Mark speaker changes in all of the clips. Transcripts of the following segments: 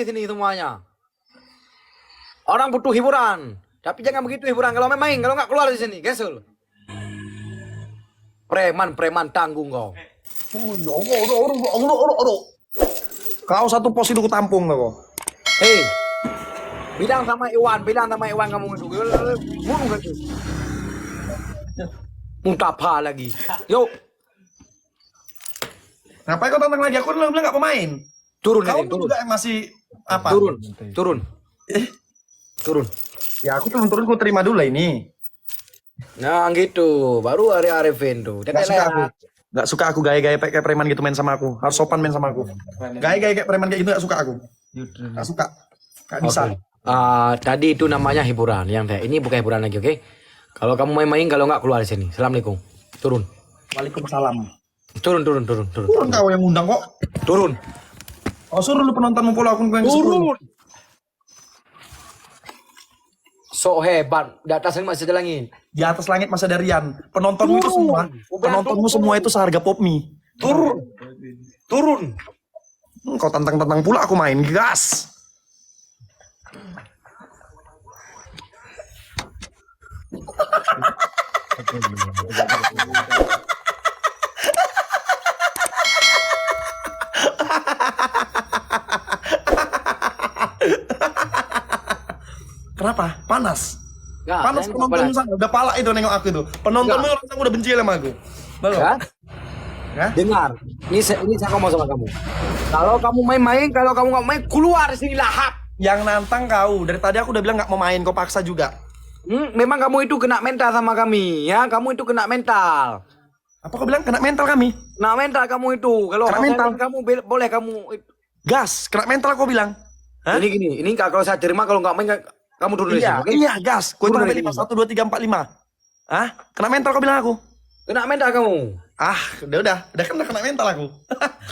Speaker 1: di sini semuanya. Orang butuh hiburan. Tapi jangan begitu hiburan. Kalau main, kalau nggak keluar di sini, gesul. Preman tanggung kau.
Speaker 2: Kau satu pos itu tampung kau.
Speaker 1: Hei, bilang sama Iwan kamu itu. Bunuh gitu. Muntah apa lagi? Yuk,
Speaker 2: Ngapain kau tantang lagi? Aku bilang nggak pemain.
Speaker 1: turun
Speaker 2: Kau
Speaker 1: turun.
Speaker 2: juga yang masih apa?
Speaker 1: Turun.
Speaker 2: Ya aku turun ku terima dulu lah ini.
Speaker 1: Nah gitu, baru hari Arifin tuh.
Speaker 2: Gak suka aku. Gak suka aku gaya-gaya kayak preman gitu main sama aku. Harus sopan main sama aku. Gaya-gaya kayak preman kayak gitu gak suka aku. Gak suka. Gak bisa.
Speaker 1: Tadi itu namanya hiburan, yang ini bukan hiburan lagi, oke? Kalau kamu main-main, kalau nggak keluar di sini. Assalamualaikum. Turun.
Speaker 2: Waalaikumsalam.
Speaker 1: Turun.
Speaker 2: Turun kau yang undang kok.
Speaker 1: Turun.
Speaker 2: Oh suruh lu penontonmu pula akun gue yang
Speaker 1: Turun. So hebat, di atas masih ada langit.
Speaker 2: di atas langit masih ada Rian. Penontonmu itu semua, penontonmu semua itu seharga pop mie.
Speaker 1: Turun.
Speaker 2: Kau tantang-tantang pula aku main gas. Kenapa? Panas.
Speaker 1: Nggak,
Speaker 2: Panas
Speaker 1: saya nggak
Speaker 2: penontonmu
Speaker 1: panas.
Speaker 2: sana. Udah pala itu nengok aku itu. Penontonmu
Speaker 1: Nggak.
Speaker 2: orang udah benci sama aku. Belum?
Speaker 1: Ya?
Speaker 2: Hah?
Speaker 1: Dengar, ini saya ngomong sama kamu. Kalau kamu main-main, kalau kamu nggak main, keluar di sini lahap.
Speaker 2: Yang nantang kau. Dari tadi aku udah bilang nggak mau main. Kau paksa juga.
Speaker 1: Memang kamu itu kena mental sama kami, ya? Kamu itu kena mental.
Speaker 2: Apa kau bilang? Kena mental kami.
Speaker 1: Kena mental kamu itu. Kalau
Speaker 2: Kena mental.
Speaker 1: kamu boleh kamu.
Speaker 2: Gas. Kena mental kau bilang. Hah?
Speaker 1: Ini gini, ini kalau saya terima, kalau nggak main, kamu turun dari
Speaker 2: Iya,
Speaker 1: sini, oke?
Speaker 2: iya gas. Kau
Speaker 1: Turun
Speaker 2: sampai
Speaker 1: dari
Speaker 2: 5,
Speaker 1: sini.
Speaker 2: 1, 2, 3, 4, 5. Hah? Kena mental kau bilang aku.
Speaker 1: Kena mental kamu.
Speaker 2: Udah kan udah kena mental aku.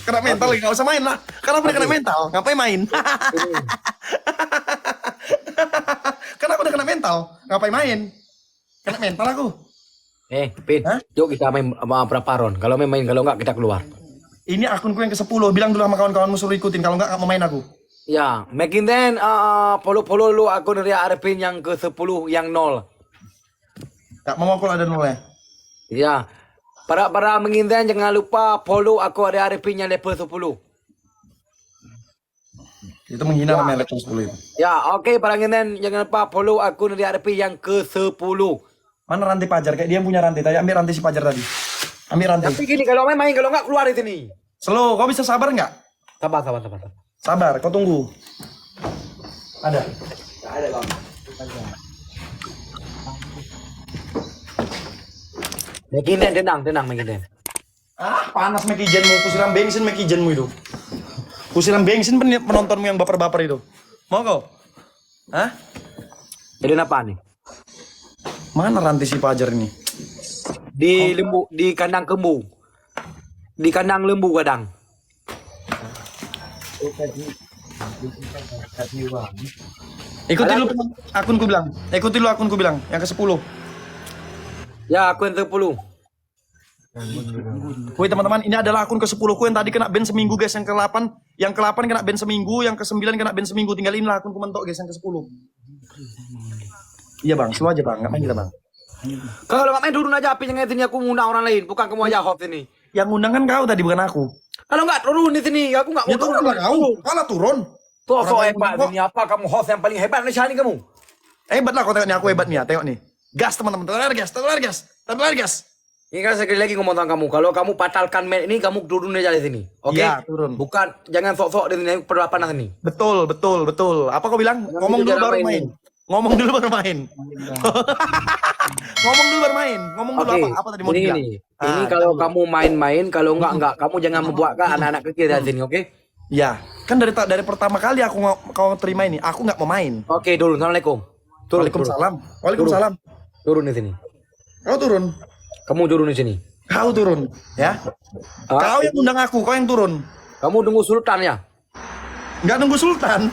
Speaker 2: Kena mental lagi, nggak usah main lah. Karena aku udah kena mental, ngapain main? Karena aku udah kena mental, ngapain main? Kena mental aku.
Speaker 1: Pin,
Speaker 2: Hah?
Speaker 1: yuk kita main berapa round. Kalau main, kalau nggak kita keluar.
Speaker 2: Ini akunku yang ke-10, bilang dulu sama kawan-kawanmu suruh ikutin, kalau nggak mau main aku.
Speaker 1: Ya, makin then follow lu akun Ria Arifin yang ke-10 yang 0.
Speaker 2: Nggak mau aku ada nolnya.
Speaker 1: Ya. Para mengintai jangan lupa follow aku Ria Arifin yang level 10.
Speaker 2: Itu menghina namanya level 10 itu.
Speaker 1: Ya, oke para mengintai jangan lupa follow akun Ria Arifin yang ke-10.
Speaker 2: Mana rantai pajar? Kayak dia yang punya rantai. Tadi ambil rantai si pajar tadi. Ambil rantai.
Speaker 1: Tapi gini, kalau main kalau nggak keluar di sini.
Speaker 2: Slow, kau bisa sabar nggak?
Speaker 1: Sabar.
Speaker 2: Sabar, kau tunggu. Ada.
Speaker 1: Ada bang. Mekinden, tenang Mekinden.
Speaker 2: Panas mekijenmu, kusiram bensin mekijenmu itu. Kusiram bensin penontonmu yang baper-baper itu. Mau kau? Hah?
Speaker 1: Jadi apa nih?
Speaker 2: Mana rantai si pajar ini?
Speaker 1: Di kandang lembu. Di kandang lembu kadang.
Speaker 2: Ikuti dulu akunku bilang. Ikuti dulu akunku bilang yang ke-10.
Speaker 1: Ya, aku yang 10.
Speaker 2: Woi teman-teman, ini adalah akun ke-10 ku yang tadi kena ban seminggu guys, yang ke-8 kena ban seminggu, yang ke-9 kena ban seminggu. Tinggal inilah akunku mentok guys yang ke-10. Iya bang, slow aja bang, nggak main kita bang.
Speaker 1: Kalau nggak main turun aja api yang ini aku ngundang orang lain, bukan kamu aja host ini.
Speaker 2: Yang undang kan kau tadi, bukan aku.
Speaker 1: Kalau nggak turun di sini, aku nggak mau
Speaker 2: Ya turun lah kau, kalah turun.
Speaker 1: Tuh, so
Speaker 2: Orang
Speaker 1: hebat
Speaker 2: kok-
Speaker 1: ini apa? Kamu host yang paling hebat Indonesia ini kamu.
Speaker 2: Hebat lah kau tengok nih, aku hebat nih ya, tengok nih. Gas teman-teman, telar gas.
Speaker 1: Ini kan sekali lagi ngomong tentang kamu. Kalau kamu batalkan main ini, kamu turun aja di sini. Oke?
Speaker 2: Iya, turun.
Speaker 1: Bukan, jangan sok-sok di sini perlapanan ini.
Speaker 2: Betul. Apa kau bilang? Ngomong
Speaker 1: itu
Speaker 2: dulu
Speaker 1: jangan
Speaker 2: baru
Speaker 1: main.
Speaker 2: main. Ngomong dulu baru main. Ngomong dulu baru main. Ngomong dulu
Speaker 1: Oke,
Speaker 2: apa tadi mau
Speaker 1: ini,
Speaker 2: dibilang?
Speaker 1: ini kalau kamu main-main, kalau enggak, kamu jangan membuatkan anak-anak kecil dari sini, oke?
Speaker 2: Ya, kan dari pertama kali kau terima ini, aku nggak mau main.
Speaker 1: Oke, turun. Assalamualaikum. Turun.
Speaker 2: Waalaikumsalam.
Speaker 1: Turun di sini.
Speaker 2: Kau turun.
Speaker 1: Kamu turun di sini.
Speaker 2: Kau turun, ya. Kau yang undang aku, kau yang turun.
Speaker 1: Kamu tunggu sultan ya?
Speaker 2: Nggak nunggu sultan.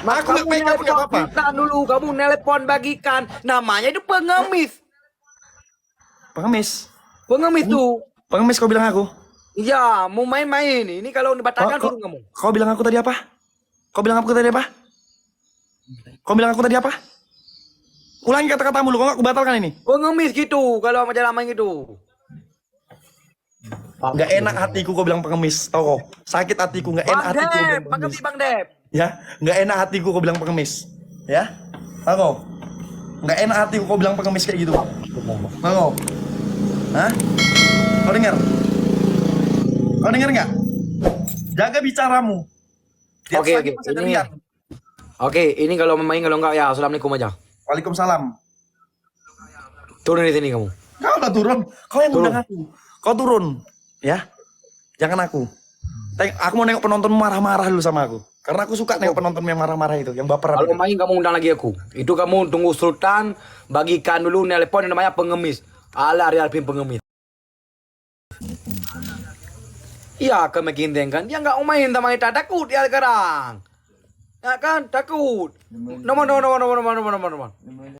Speaker 2: Aku nggak make up nggak apa-apa.
Speaker 1: Sultan dulu, kamu nelpon bagikan. Namanya itu pengemis.
Speaker 2: Pengemis.
Speaker 1: Pengemis tuh.
Speaker 2: Pengemis kau bilang aku.
Speaker 1: Iya, mau main-main. Ini kalau dibatalkan turun kamu.
Speaker 2: Kau bilang aku tadi apa? Kau bilang aku tadi apa? Kau bilang aku tadi apa? Ulangi kata-katamu lu, kau nggak aku batalkan ini.
Speaker 1: Pengemis gitu kalau macam main gitu.
Speaker 2: Nggak enak hatiku kau bilang pengemis, tau kau? Sakit hatiku, nggak enak
Speaker 1: Bang
Speaker 2: hatiku kau
Speaker 1: Dep,
Speaker 2: bilang pengemis.
Speaker 1: makasih Bang Dep.
Speaker 2: Ya, nggak enak hatiku kau bilang pengemis. Ya, tau kau? Nggak enak hatiku kau bilang pengemis kayak gitu. Tau kau? Hah? Kau dengar? Kau dengar nggak? Jaga bicaramu. Di atas
Speaker 1: Oke,
Speaker 2: langit
Speaker 1: oke.
Speaker 2: masih ada
Speaker 1: Ini
Speaker 2: liar.
Speaker 1: Oke, ini kalau main kalau enggak ya assalamualaikum aja.
Speaker 2: Waalaikumsalam.
Speaker 1: Turun di sini kamu.
Speaker 2: Kau lah turun. Kau yang
Speaker 1: Turun.
Speaker 2: undang aku. Kau turun. Ya. Jangan aku. Aku mau nengok penonton marah-marah dulu sama aku. Karena aku suka nengok penonton yang marah-marah itu. Yang baperan.
Speaker 1: Kalau
Speaker 2: itu.
Speaker 1: main kamu undang lagi aku. Itu kamu tunggu Sultan bagikan dulu nelpon yang namanya pengemis. Ala Real Pin pengemis. Iya, ke McKinsey kan. Dia nggak mau main sama kita. Takut dia sekarang. Ya kan? Takut. Nomor.